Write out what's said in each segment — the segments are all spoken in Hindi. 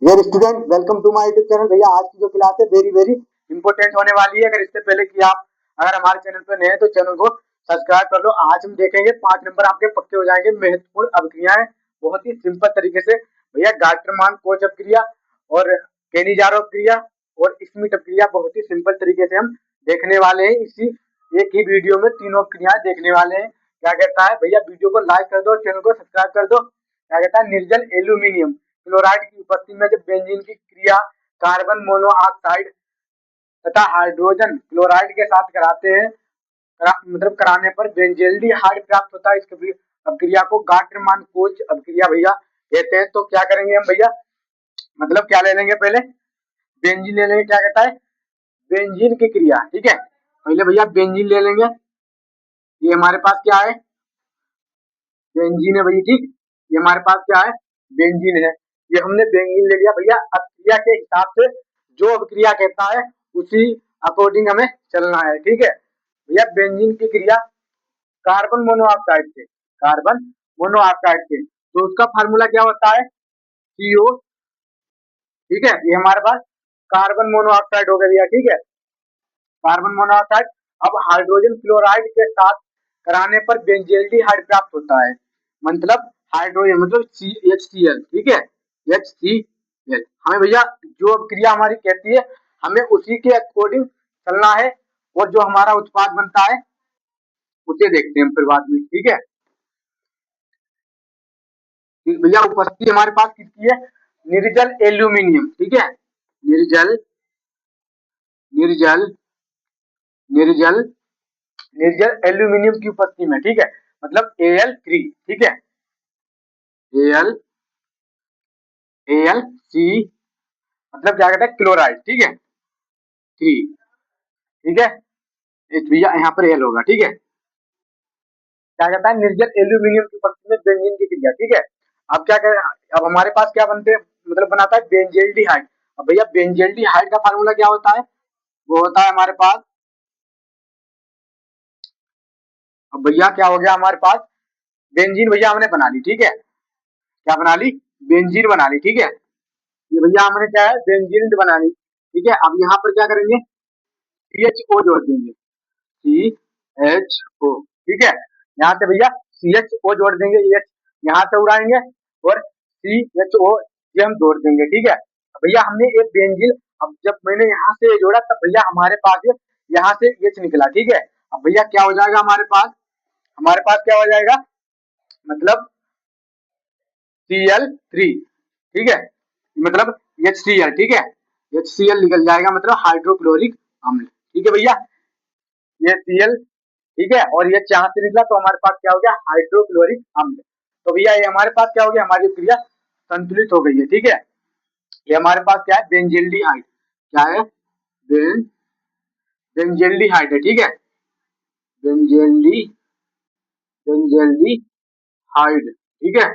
Dear student, welcome to my YouTube channel. भैया आज की जो क्लास है वेरी वेरी इंपॉर्टेंट होने वाली है। अगर इससे पहले कि आप अगर हमारे चैनल पर नए हैं तो चैनल को सब्सक्राइब कर लो। आज हम देखेंगे 5 नंबर आपके पक्के हो जाएंगे। महत्वपूर्ण अभिक्रियाएं बहुत ही सिंपल तरीके से भैया। गाल्टरमान कोच अभिक्रिया और केनिजारो अभिक्रिया और स्मिथ अभिक्रिया बहुत ही सिंपल तरीके से हम देखने वाले हैं। इसी एक ही वीडियो में तीनों अभिक्रियाएं देखने वाले हैं। क्या कहता है भैया, वीडियो को लाइक कर दो, चैनल को सब्सक्राइब कर दो। क्या कहता है, निर्जल एल्यूमिनियम क्लोराइड की उपस्थिति में जब बेंजीन की क्रिया कार्बन मोनोऑक्साइड तथा हाइड्रोजन क्लोराइड के साथ कराते हैं, मतलब कराने पर बेंजेल्डिहाइड प्राप्त होता है। इस अभिक्रिया को गाल्टरमान कोच अभिक्रिया भैया कहते हैं। तो क्या करेंगे हम भैया, मतलब क्या ले लेंगे, पहले बेंजीन ले लेंगे। क्या कहता है, बेंजीन की क्रिया, ठीक है। पहले भैया बेंजीन ले लेंगे। ये हमारे पास क्या है, बेंजीन है भैया, ठीक। ये हमारे पास क्या है, बेंजीन है। ये हमने बेंजीन ले लिया भैया। अभिक्रिया के हिसाब से जो अभिक्रिया कहता है उसी अकॉर्डिंग हमें चलना है, ठीक है भैया। बेंजीन की क्रिया कार्बन मोनोऑक्साइड से, कार्बन मोनोऑक्साइड से, तो उसका फार्मूला क्या होता है, CO, ठीक है। ये हमारे पास कार्बन मोनोऑक्साइड हो गया, ठीक है, कार्बन मोनोऑक्साइड। अब हाइड्रोजन क्लोराइड के साथ कराने पर बेंजेल्डिहाइड प्राप्त होता है। मतलब हाइड्रोजन मतलब HCl, ठीक है, HCl। हमें भैया जो क्रिया हमारी कहती है हमें उसी के अकॉर्डिंग चलना है, और जो हमारा उत्पाद बनता है उसे देखते हैं फिर बाद में, ठीक है। भैया उपस्थिति हमारे पास किसकी है, निर्जल एल्यूमिनियम, ठीक है, निर्जल निर्जल निर्जल निर्जल एल्यूमिनियम की उपस्थिति में, ठीक है, मतलब Al3, ठीक है, AlC, मतलब क्या कहता है, क्लोराइड, ठीक है, 3, ठीक है। भैया यहाँ पर एल होगा, ठीक है। क्या कहता है, निर्जल एल्यूमिनियम की उपस्थिति में बेंजीन की क्रिया, ठीक है। अब क्या करें, अब हमारे पास क्या बनते हैं, मतलब बनाता है बेंजेल्डिहाइड। अब भैया बेंजेल्डिहाइड का फार्मूला क्या होता है, वो होता है हमारे पास, अब भैया क्या हो गया हमारे पास, बेंजीन भैया हमने बना ली, ठीक है। क्या बना ली, बेंजीन बना ली, ठीक है। ये भैया हमने क्या है, बेंजीन बना ली, ठीक है। अब यहाँ पर क्या करेंगे, CHO जोड़ देंगे, CHO, ठीक है। यहाँ से भैया CHO जोड़ देंगे, H यहाँ से उड़ाएंगे और CHO ये हम जोड़ देंगे, ठीक है। भैया हमने एक बेंजीन, अब जब मैंने यहाँ से जोड़ा तब भैया हमारे पास यहाँ से H निकला, ठीक है। अब भैया क्या हो जाएगा हमारे पास क्या हो जाएगा, मतलब Cl3, ठीक है, मतलब HCl, ठीक है, HCl निकल जाएगा, मतलब हाइड्रोक्लोरिक अम्ल, ठीक है भैया। ये Cl, ठीक है, और ये यहाँ से निकला तो हमारे पास क्या हो गया, हाइड्रोक्लोरिक अम्ल। तो भैया ये हमारे पास क्या हो गया, हमारी क्रिया संतुलित हो गई है, ठीक है। ये हमारे पास क्या है, बेंजेल्डिहाइड, क्या है, बेंजेल्डिहाइड है, ठीक है, बेंजेल्डी बेंजेल्डिहाइड, ठीक है,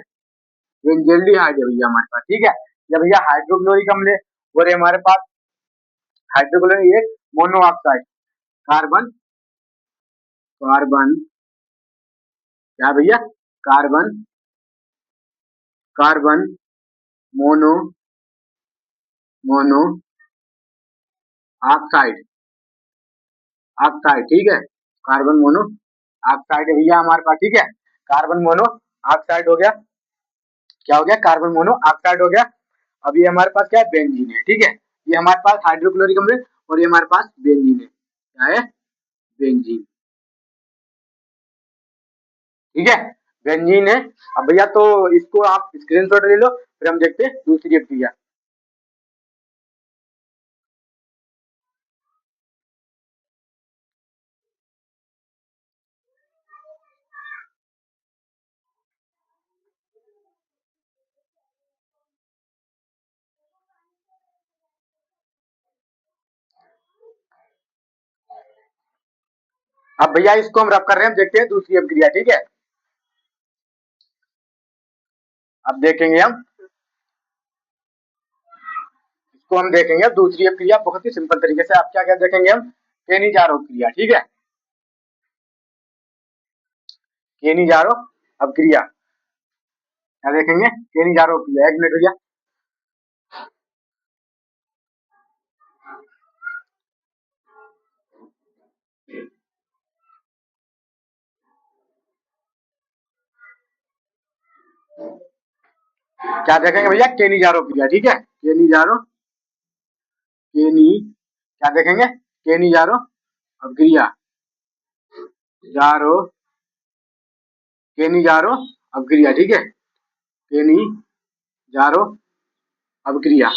बेंजेल्डिहाइड है भैया हमारे पास, ठीक है। जब भैया हाइड्रोक्लोरिक अम्ल है और हमारे पास हाइड्रोक्लोरिक एक मोनोऑक्साइड, कार्बन कार्बन क्या भैया, carbon carbon mono mono oxide oxide, ठीक है, कार्बन मोनो ऑक्साइड है भैया हमारे पास, ठीक है। कार्बन मोनो ऑक्साइड हो गया, क्या हो गया, कार्बन मोनो ऑक्साइड हो गया। अब ये हमारे पास क्या है, बेंजीन है, ठीक है। ये हमारे पास हाइड्रोक्लोरिक अम्ल और ये हमारे पास बेंजीन है, क्या है, बेंजीन, ठीक है, बेंजीन है। अब भैया तो इसको आप स्क्रीनशॉट ले लो, फिर हम देखते हैं दूसरी क्रिया। अब भैया इसको हम रब कर रहे हैं, देखते हैं दूसरी अभिक्रिया, ठीक है। अब देखेंगे हम इसको, हम देखेंगे अब दूसरी अभिक्रिया बहुत ही सिंपल तरीके से। आप क्या क्या देखेंगे, हम केनिजारो क्रिया, ठीक है, केनिजारो अभिक्रिया क्या देखेंगे, केनिजारो क्रिया। एक मिनट भैया, क्या देखेंगे भैया, केनिजारो क्रिया, ठीक है, केनिजारो, केनी क्या देखेंगे, केनिजारो अभिक्रिया, जारो केनिजारो अभिक्रिया, ठीक है, केनिजारो अभिक्रिया,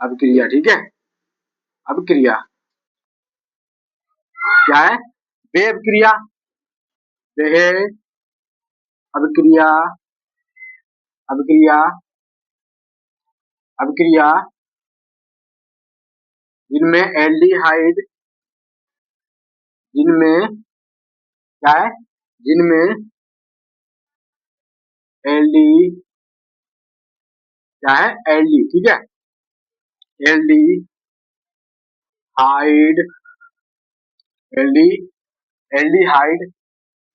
अभिक्रिया, ठीक है, अभिक्रिया क्या है, वेव क्रिया, वेव अभिक्रिया, अभिक्रिया, अभिक्रिया जिनमें एल्डिहाइड, जिनमें क्या है, जिनमें एल्डी क्या है, एल्डी, ठीक है, एल्डिहाइड, एल्डी एल्डिहाइड,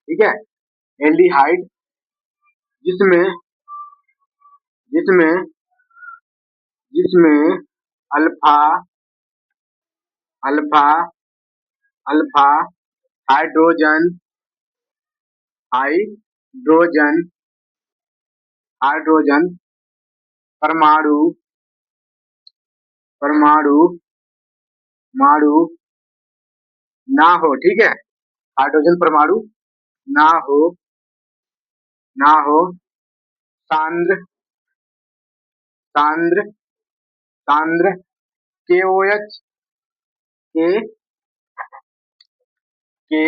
ठीक है, एल्डिहाइड जिसमें जिसमें जिसमें alpha, alpha, alpha hydrogen, hydrogen, hydrogen परमाणु, परमाणु, माणु ना हो, ठीक है, हाइड्रोजन परमाणु ना हो, ना हो, सांद्र, सांद्र, सांद्र KOH, के के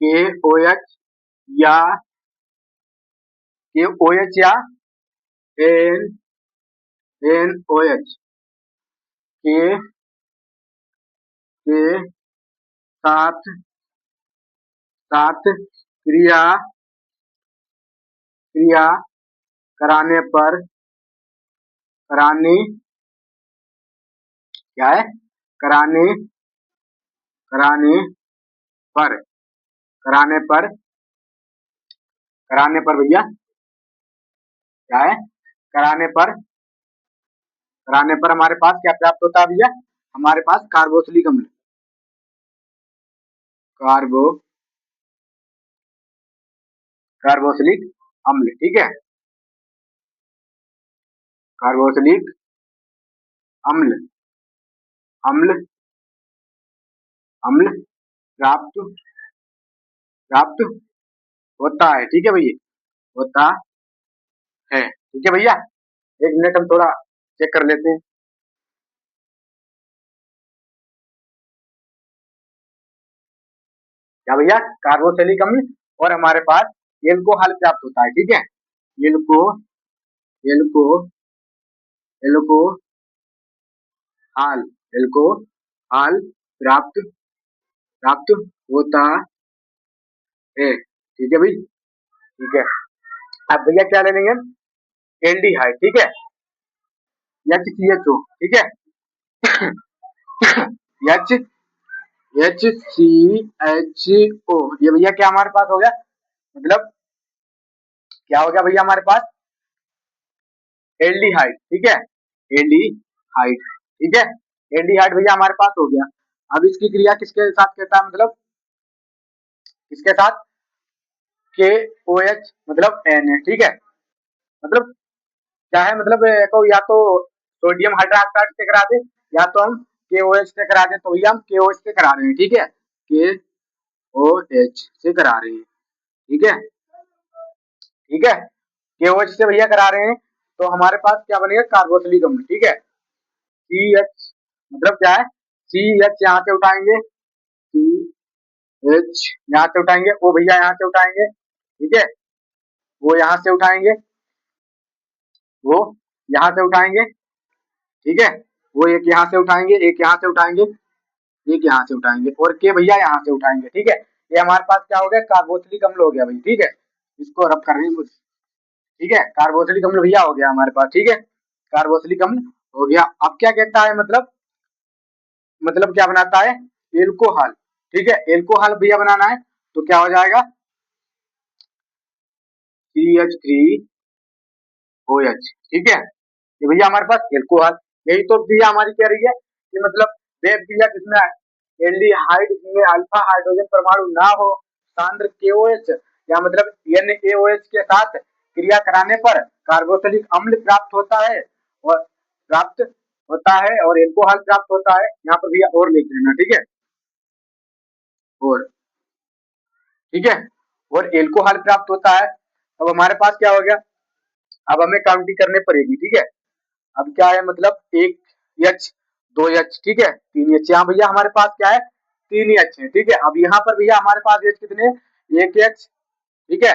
KOH या KOH या NOH के साथ साथ क्रिया क्रिया कराने पर, कराने क्या है, कराने कराने पर, कराने पर, कराने पर भैया क्या है, कराने पर, कराने पर हमारे पास क्या प्राप्त होता है भैया, हमारे पास कार्बोक्सिलिक अम्ल, कार्बो कार्बोक्सिलिक अम्ल, ठीक है, कार्बोक्सिलिक अम्ल, अम्ल, अम्ल प्राप्त प्राप्त होता है, ठीक है भैया, होता है, ठीक है भैया, एक मिनट हम थोड़ा चेक कर लेते हैं। क्या भैया, कार्बोक्सिलिक अम्ल और हमारे पास एल्कोहल प्राप्त होता है, ठीक है, एल्को एल्को एल्को हाल, एल्को हाल प्राप्त प्राप्त होता है, ठीक है भाई, ठीक है। अब भैया क्या ले लेंगे, एल्डिहाइड, ठीक है, HCHO, ठीक है, एच HCHO, ये भैया क्या हमारे पास हो गया, मतलब क्या हो गया भैया हमारे पास, एल्डिहाइड, ठीक है, एल्डिहाइड, ठीक है, एल्डिहाइड भैया हमारे पास हो गया। अब इसकी क्रिया किसके साथ कहता है, मतलब किसके साथ, KOH मतलब Na, ठीक है, मतलब क्या है, मतलब को या तो सोडियम हाइड्रोक्साइड से करा दे या तो हम KOH से करा दे, तो भैया हम KOH से करा रहे हैं, ठीक है, KOH से करा रहे हैं, ठीक है, ठीक है, KOH से भैया करा रहे हैं, तो हमारे पास क्या बनेगा, कार्बोक्सिलिक अम्ल, ठीक है, CH मतलब क्या है, CH यहाँ से उठाएंगे, CH यहाँ से उठाएंगे, O भैया यहाँ से उठाएंगे, ठीक है, वो यहाँ से उठाएंगे, वो यहाँ से उठाएंगे, ठीक है, वो एक यहाँ से उठाएंगे, एक यहाँ से उठाएंगे, एक यहाँ से उठाएंगे, और के भैया यहाँ से उठाएंगे, ठीक है, ये हमारे पास क्या हो गया, कार्बोक्सिलिक अम्ल हो गया भाई, ठीक है, इसको रब कर रहे हैं, ठीक है, कार्बोक्सिलिक अम्ल भैया हो गया हमारे पास, ठीक है, कार्बोक्सिलिक अम्ल हो गया। अब क्या कहता है, मतलब क्या बनाता है, एल्कोहल, ठीक है, एल्कोहल भैया बनाना है, तो क्या हो जाएगा, CH3OH, ठीक है, ये भैया हमारे पास एल्कोहल, यही तो भैया हमारी कह रही है कि मतलब वेव क्रिया जिसमें एल्डिहाइड में अल्फा हाइड्रोजन परमाणु ना हो, सांद्र KOH या मतलब NaOH के साथ क्रिया कराने पर कार्बोक्सिलिक अम्ल प्राप्त होता है और एल्कोहल प्राप्त होता है। यहाँ पर भैया और लिख देना, ठीक है, और ठीक है, और एल्कोहल प्राप्त होता है। अब हमारे पास क्या हो गया, अब हमें काउंटिंग करने पड़ेगी, ठीक है। अब क्या है, मतलब 1H 2H, ठीक है, 3H। यहाँ भैया हमारे पास क्या है, 3H है, ठीक है। अब यहाँ पर भैया हमारे पास H कितने, 1H, ठीक है,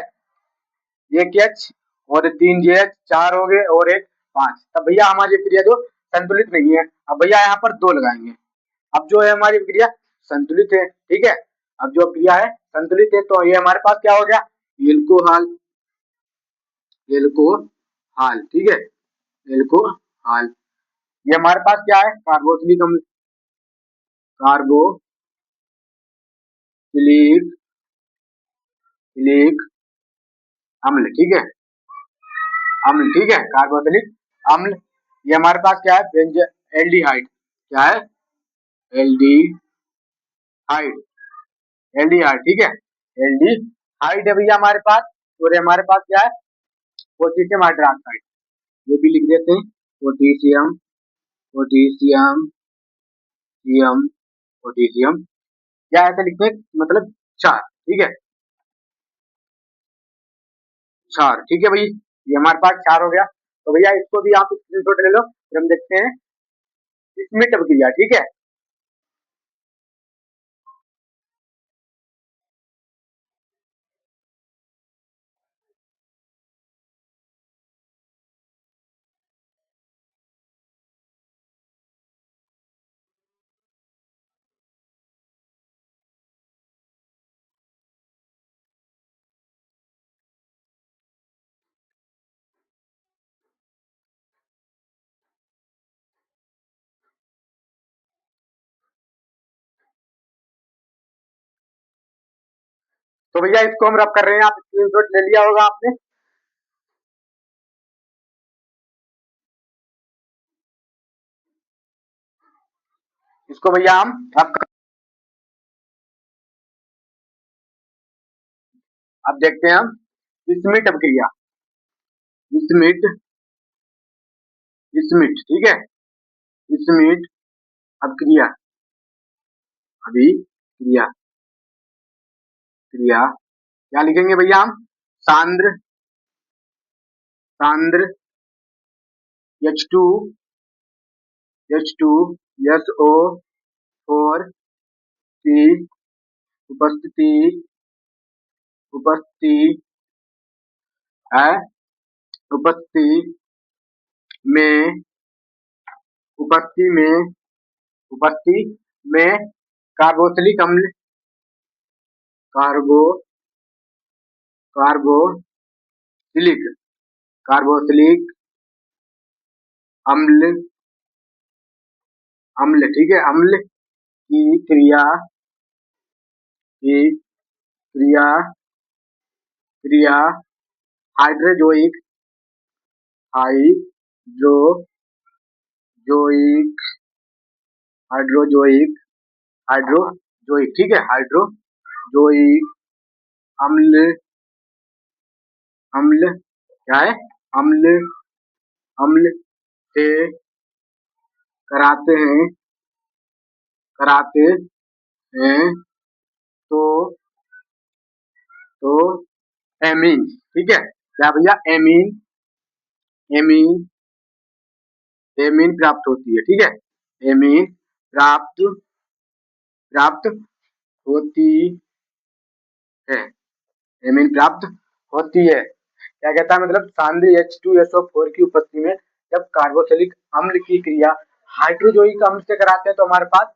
1H और 3JH, 4 हो गए और एक 5। तब भैया हमारी क्रिया जो संतुलित नहीं है। अब भैया यहाँ पर 2 लगाएंगे। अब जो है हमारी क्रिया संतुलित है, ठीक है। अब जो क्रिया है संतुलित है, तो ये हमारे पास क्या हो गया, एल्कोहल, एल्कोहल, ठीक है, एल्कोहल। ये हमारे पास क्या है, कार्बोक्सिलिक अम्ल, कार्बोक्सिलिक अम्ल, ठीक है, अम्ल, ठीक है, कार्बोक्सिलिक अम्ल। ये हमारे पास क्या है, एल्डिहाइड, क्या है, एल्डिहाइड, एल्डिहाइड, ठीक है, एल्डिहाइड है भैया हमारे पास। और हमारे पास क्या है, पोटेशियम हाइड्रोक्साइड, ये भी लिख देते हैं, पोटेशियम, पोटेशियम, सीएम, पोटेशियम, क्या ऐसे लिखते हैं, मतलब 4, ठीक है, 4, ठीक है भाई। ये हमारे पास 4 हो गया। तो भैया इसको भी आप स्क्रीनशॉट ले लो, फिर हम देखते हैं इसमें टब क्रिया, ठीक है। तो भैया इसको हम रब कर रहे हैं, आप स्क्रीनशॉट ले लिया होगा आपने। इसको भैया हम रब कर, अब देखते हैं हम इसमें टब क्रिया, इसमिट, इसमिट, ठीक है, इसमिट, अब क्रिया, अभी क्रिया, क्रिया क्या लिखेंगे भैया हम, सांद्र, सांद्र H2, H2, SO4 की उपस्थिति, उपस्थिति है, उपस्थिति में, उपस्थिति में, उपस्थिति में कार्बोक्सिलिक अम्ल, कार्बो, कार्बोक्सिलिक, कार्बोक्सिलिक अम्ल, अम्ल, ठीक है, अम्ल की क्रिया, की क्रिया, क्रिया हाइड्रोजोइक, हाइड्रोजोइक, हाइड्रोजोइक, हाइड्रोजोइक, ठीक है, हाइड्रोजोइक अम्ल, अम्ल क्या है, अम्ल, अम्ल से कराते हैं, कराते हैं, तो तो एमीन, ठीक है, क्या भैया, एमीन, एमीन, एमीन प्राप्त होती है, ठीक है, एमीन प्राप्त, प्राप्त होती है, एमीन प्राप्त होती है। क्या कहता है, मतलब सांद्र H2SO4 की उपस्थिति में जब कार्बोक्सिलिक अम्ल की क्रिया हाइड्रोजोइक अम्ल से कराते हैं तो हमारे पास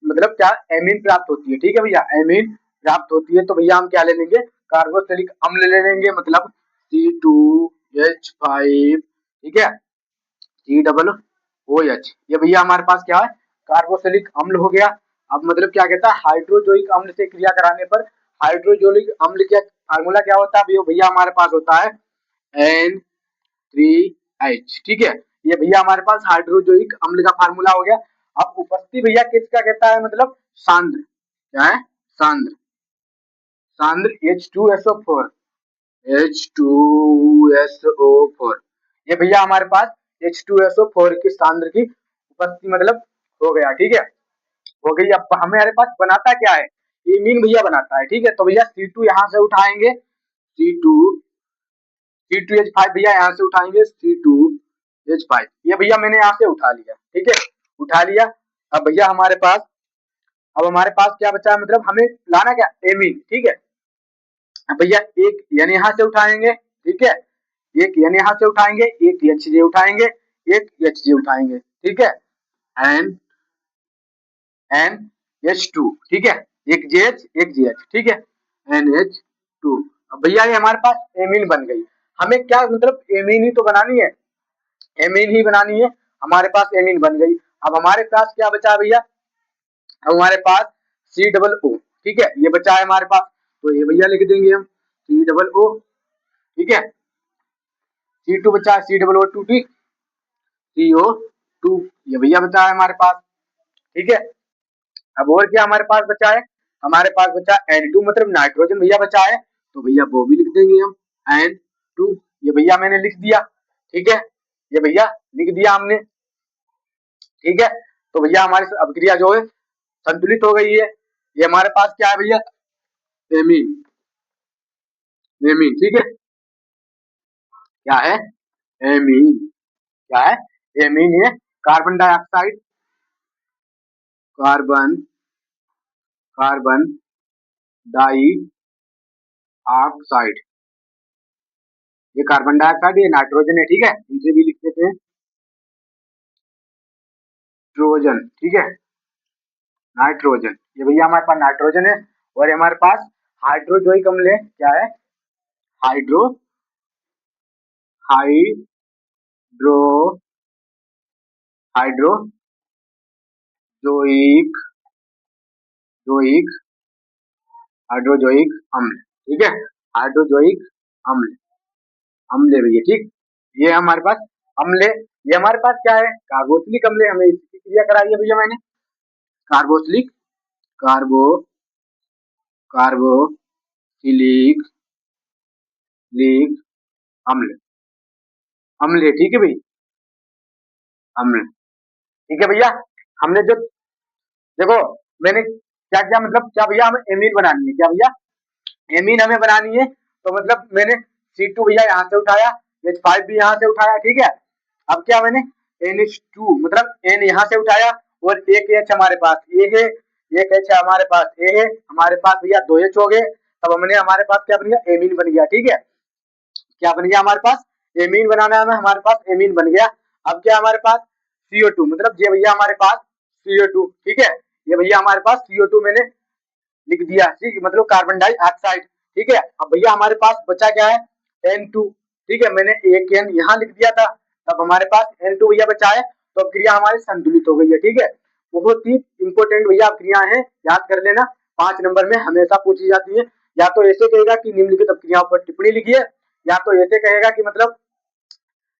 मतलब क्या, एमीन प्राप्त होती है, ठीक है भैया, एमीन प्राप्त होती है। तो भैया हम क्या ले लेंगे, कार्बोक्सिलिक अम्ल ले लेंगे, मतलब C2H5, ठीक है, COOH, ये भैया हमारे पास क्या है, कार्बोक्सिलिक अम्ल हो गया। अब मतलब क्या कहता है, हाइड्रोजोइक अम्ल से क्रिया कराने पर हाइड्रोजोलिक अम्ल का फार्मूला क्या होता है भैया, हमारे पास होता है N3H, ठीक है, ये भैया हमारे पास हाइड्रोजोइक अम्ल का फार्मूला हो गया। अब उपस्थिति भैया किसका कहता है, मतलब सांद्र, क्या है, सांद्र, सांद्र H2SO4, H2SO4, ये भैया हमारे पास H2SO4 की सांद्र की उपस्थिति मतलब हो गया, ठीक है, हो गई। अब हमारे पास बनाता क्या है, एमीन भैया बनाता है, ठीक है। तो भैया C2 यहाँ से उठाएंगे, C2H5 भैया यहाँ से उठाएंगे, C2H5, ये भैया मैंने यहाँ से उठा लिया, ठीक है, उठा लिया। अब भैया हमारे पास क्या बचा, मतलब हमें लाना क्या, एमीन, ठीक है। अब भैया एक N यहाँ से उठाएंगे, ठीक है, एक N यहाँ से उठाएंगे, एक HJ उठाएंगे, एक HJ उठाएंगे, ठीक है, NH2, ठीक है, एक JH एक JH, ठीक है, NH2। अब भैया ये हमारे पास एमीन बन गई। हमें क्या मतलब एमीन ही तो बनानी है, एमीन ही बनानी है, हमारे पास एमीन बन गई। अब हमारे पास क्या बचा भैया, अब हमारे पास COO, ठीक है, ये बचा है हमारे पास, तो ये भैया लिख देंगे हम COO, ठीक है, C2 बचा है, COO2, ठीक, CO2, ये भैया बचा है हमारे पास, ठीक है। अब और क्या हमारे पास बचा है, हमारे पास बचा N2 मतलब नाइट्रोजन भैया बचा है, तो भैया वो भी लिख देंगे हम N2, ये भैया मैंने लिख दिया, ठीक है, ये भैया लिख दिया हमने, ठीक है। तो भैया हमारी अभिक्रिया जो है संतुलित हो गई है। ये हमारे पास क्या है भैया, एमीन, एमीन, ठीक है, क्या है, एमीन, क्या है, एमीन, ये कार्बन डाइऑक्साइड, कार्बन डाइऑक्साइड, ये कार्बन डाइऑक्साइड, ये नाइट्रोजन है, ठीक है, इसे भी लिख देते हैं ट्रोजन, ठीक है, नाइट्रोजन, ये भैया हमारे पास नाइट्रोजन है। और हमारे पास हाइड्रोजोइक अम्ल है, क्या है, हाइड्रो हाइड्रो हाइड्रोजोइक जोइक हाइड्रोजोइक अम्ल, ठीक है, हाइड्रोजोइक अम्ल, अम्ल भैया, ठीक, ये हमारे पास अम्ल, ये हमारे पास क्या है, कार्बोक्सिलिक अम्ल, हमें इसकी क्रिया कराई है भैया मैंने, कार्बोक्सिलिक कार्बोक्सिलिक अम्ल, अम्ल, ठीक है भाई, अम्ल, ठीक है भैया। हमने जो देखो मैंने क्या क्या मतलब क्या भैया, हमें एमीन बनानी है, क्या भैया, एमीन हमें बनानी है, तो मतलब मैंने C2 भैया यहाँ से उठाया, H5 भी यहाँ से उठाया, ठीक है। अब क्या मैंने NH2 मतलब N यहाँ से उठाया, और एक H हमारे पास ये है, एक H हमारे पास ये है, हमारे पास भैया 2 H हो गए। तब हमने हमारे पास क्या बन गया, एमीन बन गया, ठीक है, क्या बन गया हमारे पास, एमीन बनाना है हमें, हमारे पास एमीन बन गया। अब क्या हमारे पास CO2 मतलब ये भैया हमारे पास CO2, ठीक है, ये भैया हमारे पास CO2 मैंने लिख दिया, ठीक, मतलब कार्बन डाइऑक्साइड, ठीक है। अब भैया हमारे पास बचा क्या है, N2, ठीक है, मैंने एक N यहाँ लिख दिया था, तब हमारे पास N2 भैया बचा है, तो अब क्रिया हमारी संतुलित हो गई है, ठीक है। बहुत ही इंपॉर्टेंट भैया क्रिया है, याद कर लेना, 5 नंबर में हमेशा पूछी जाती है। या तो ऐसे कहेगा कि निम्नलिखित अपक्रियाओं पर टिप्पणी लिखिए, या तो ऐसे कहेगा कि मतलब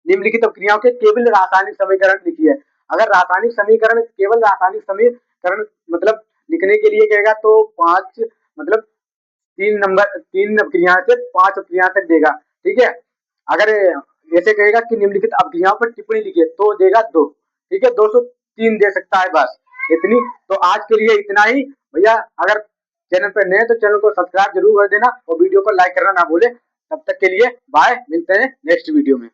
निम्नलिखित अपक्रियाओं के केवल रासायनिक समीकरण लिखिए। अगर रासायनिक समीकरण केवल रासायनिक समीकरण मतलब लिखने के लिए कहेगा तो 5 मतलब 3 अपक्रिया से 5 अपक्रिया तक देगा, ठीक है। अगर ऐसे कहेगा कि निम्नलिखित अपक्रियाओं पर टिप्पणी लिखिए तो देगा 2, ठीक है, 203 दे सकता है, बस इतनी। तो आज के लिए इतना ही भैया, अगर चैनल पर नए तो चैनल को सब्सक्राइब जरूर कर देना और वीडियो को लाइक करना ना भूले। तब तक के लिए बाय, मिलते हैं नेक्स्ट वीडियो में।